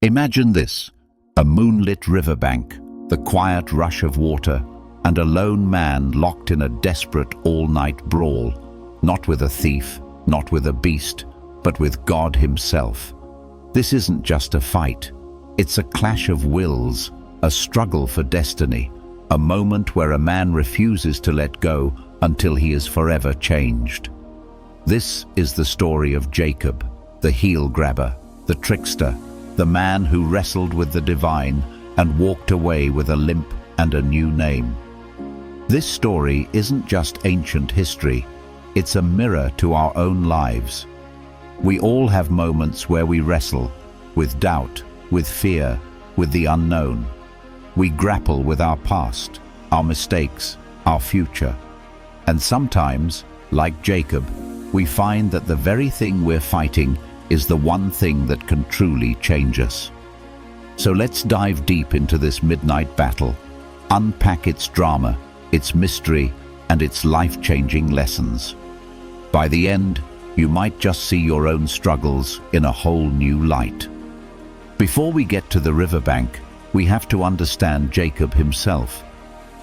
Imagine this: a moonlit riverbank, the quiet rush of water, and a lone man locked in a desperate all-night brawl, not with a thief, not with a beast, but with God himself. This isn't just a fight. It's a clash of wills, a struggle for destiny, a moment where a man refuses to let go until he is forever changed. This is the story of Jacob, the heel grabber, the trickster, the man who wrestled with the divine and walked away with a limp and a new name. This story isn't just ancient history, it's a mirror to our own lives. We all have moments where we wrestle with doubt, with fear, with the unknown. We grapple with our past, our mistakes, our future. And sometimes, like Jacob, we find that the very thing we're fighting is the one thing that can truly change us. So let's dive deep into this midnight battle, unpack its drama, its mystery, and its life-changing lessons. By the end, you might just see your own struggles in a whole new light. Before we get to the riverbank, we have to understand Jacob himself.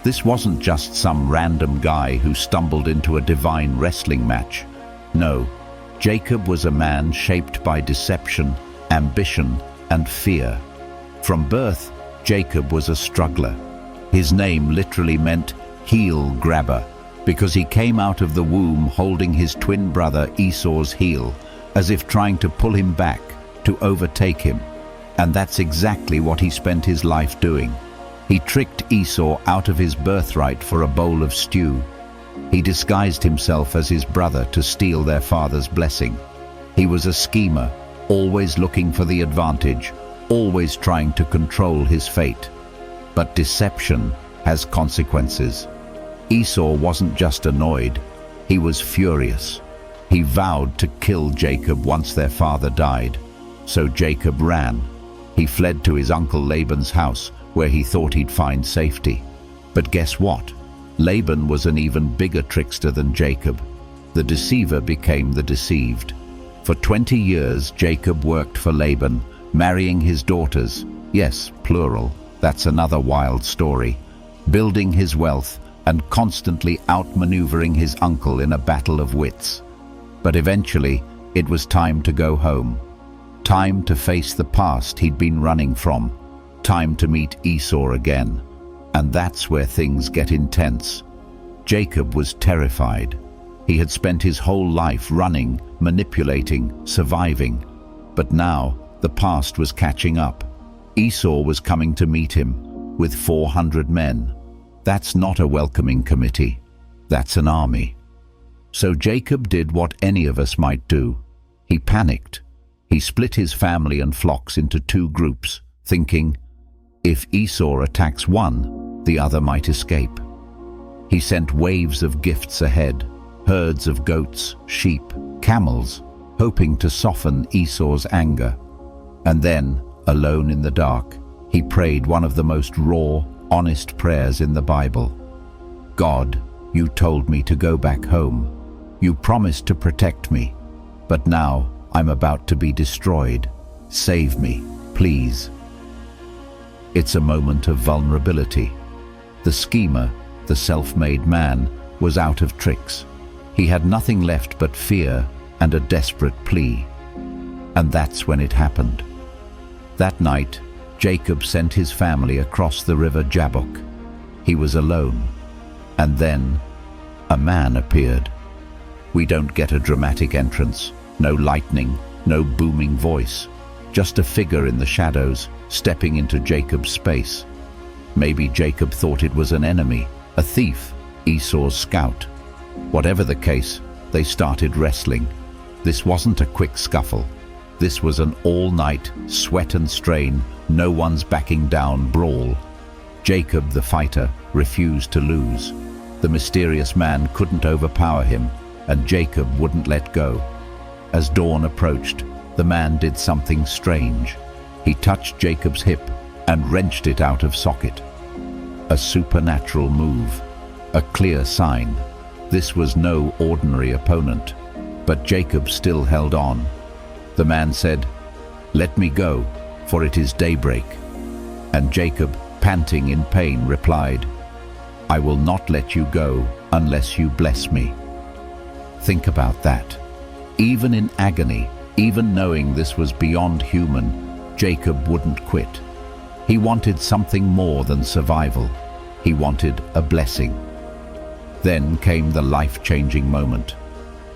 This wasn't just some random guy who stumbled into a divine wrestling match. No, Jacob was a man shaped by deception, ambition, and fear. From birth, Jacob was a struggler. His name literally meant heel grabber, because he came out of the womb holding his twin brother Esau's heel, as if trying to pull him back, to overtake him. And that's exactly what he spent his life doing. He tricked Esau out of his birthright for a bowl of stew. He disguised himself as his brother to steal their father's blessing. He was a schemer, always looking for the advantage, always trying to control his fate. But deception has consequences. Esau wasn't just annoyed, he was furious. He vowed to kill Jacob once their father died. So Jacob ran. He fled to his uncle Laban's house, where he thought he'd find safety. But guess what? Laban was an even bigger trickster than Jacob. The deceiver became the deceived. For 20 years, Jacob worked for Laban, marrying his daughters. Yes, plural. That's another wild story. Building his wealth and constantly outmaneuvering his uncle in a battle of wits. But eventually, it was time to go home. Time to face the past he'd been running from. Time to meet Esau again. And that's where things get intense. Jacob was terrified. He had spent his whole life running, manipulating, surviving. But now, the past was catching up. Esau was coming to meet him, with 400 men. That's not a welcoming committee. That's an army. So Jacob did what any of us might do. He panicked. He split his family and flocks into two groups, thinking, if Esau attacks one, the other might escape. He sent waves of gifts ahead, herds of goats, sheep, camels, hoping to soften Esau's anger. And then, alone in the dark, he prayed one of the most raw, honest prayers in the Bible. God, you told me to go back home. You promised to protect me. But now I'm about to be destroyed. Save me, please. It's a moment of vulnerability. The schemer, the self-made man, was out of tricks. He had nothing left but fear and a desperate plea. And that's when it happened. That night, Jacob sent his family across the river Jabbok. He was alone. And then, a man appeared. We don't get a dramatic entrance, no lightning, no booming voice, just a figure in the shadows, stepping into Jacob's space. Maybe Jacob thought it was an enemy, a thief, Esau's scout. Whatever the case, they started wrestling. This wasn't a quick scuffle. This was an all-night, sweat and strain, no one's backing down brawl. Jacob, the fighter, refused to lose. The mysterious man couldn't overpower him, and Jacob wouldn't let go. As dawn approached, the man did something strange. He touched Jacob's hip and wrenched it out of socket. A supernatural move, a clear sign. This was no ordinary opponent, but Jacob still held on. The man said, "Let me go, for it is daybreak." And Jacob, panting in pain, replied, "I will not let you go unless you bless me." Think about that. Even in agony, even knowing this was beyond human, Jacob wouldn't quit. He wanted something more than survival. He wanted a blessing. Then came the life-changing moment.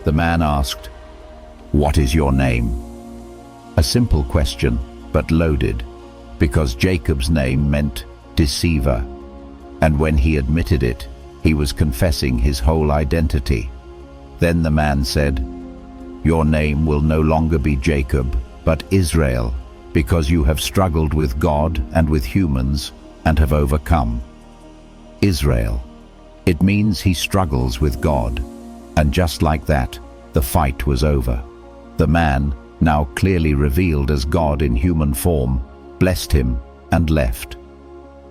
The man asked, "What is your name?" A simple question, but loaded, because Jacob's name meant deceiver. And when he admitted it, he was confessing his whole identity. Then the man said, "Your name will no longer be Jacob, but Israel, because you have struggled with God and with humans and have overcome." Israel. It means he struggles with God. And just like that, the fight was over. The man, now clearly revealed as God in human form, blessed him and left.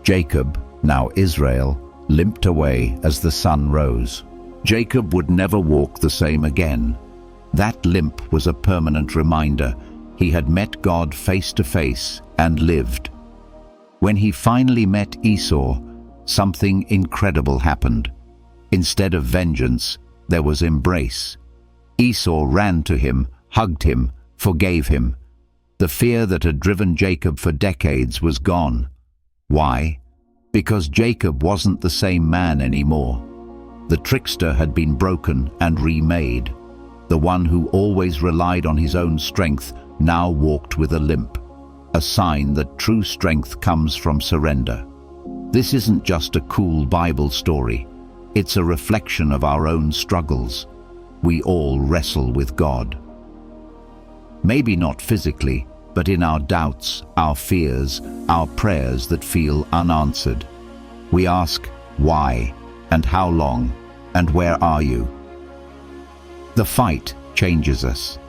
Jacob, now Israel, limped away as the sun rose. Jacob would never walk the same again. That limp was a permanent reminder. He had met God face to face and lived. When he finally met Esau, something incredible happened. Instead of vengeance, there was embrace. Esau ran to him, hugged him, forgave him. The fear that had driven Jacob for decades was gone. Why? Because Jacob wasn't the same man anymore. The trickster had been broken and remade. The one who always relied on his own strength now walked with a limp, a sign that true strength comes from surrender. This isn't just a cool Bible story. It's a reflection of our own struggles. We all wrestle with God. Maybe not physically, but in our doubts, our fears, our prayers that feel unanswered. We ask, why, and how long, and where are you? The fight changes us.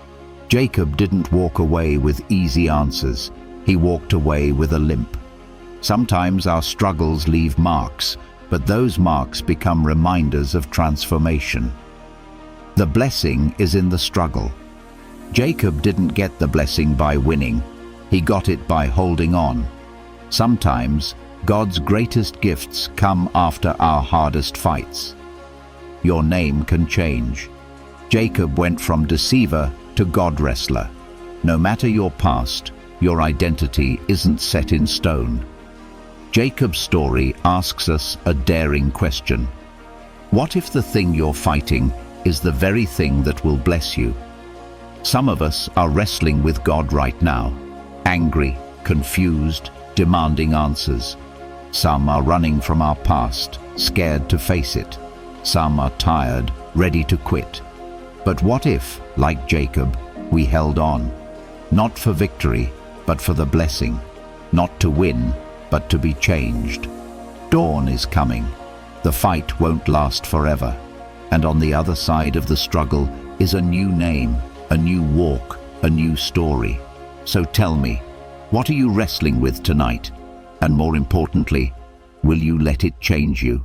Jacob didn't walk away with easy answers. He walked away with a limp. Sometimes our struggles leave marks, but those marks become reminders of transformation. The blessing is in the struggle. Jacob didn't get the blessing by winning. He got it by holding on. Sometimes God's greatest gifts come after our hardest fights. Your name can change. Jacob went from deceiver to God wrestler. No matter your past, your identity isn't set in stone. Jacob's story asks us a daring question. What if the thing you're fighting is the very thing that will bless you? Some of us are wrestling with God right now, angry, confused, demanding answers. Some are running from our past, scared to face it. Some are tired, ready to quit. But what if, like Jacob, we held on? Not for victory, but for the blessing. Not to win, but to be changed. Dawn is coming. The fight won't last forever. And on the other side of the struggle is a new name, a new walk, a new story. So tell me, what are you wrestling with tonight? And more importantly, will you let it change you?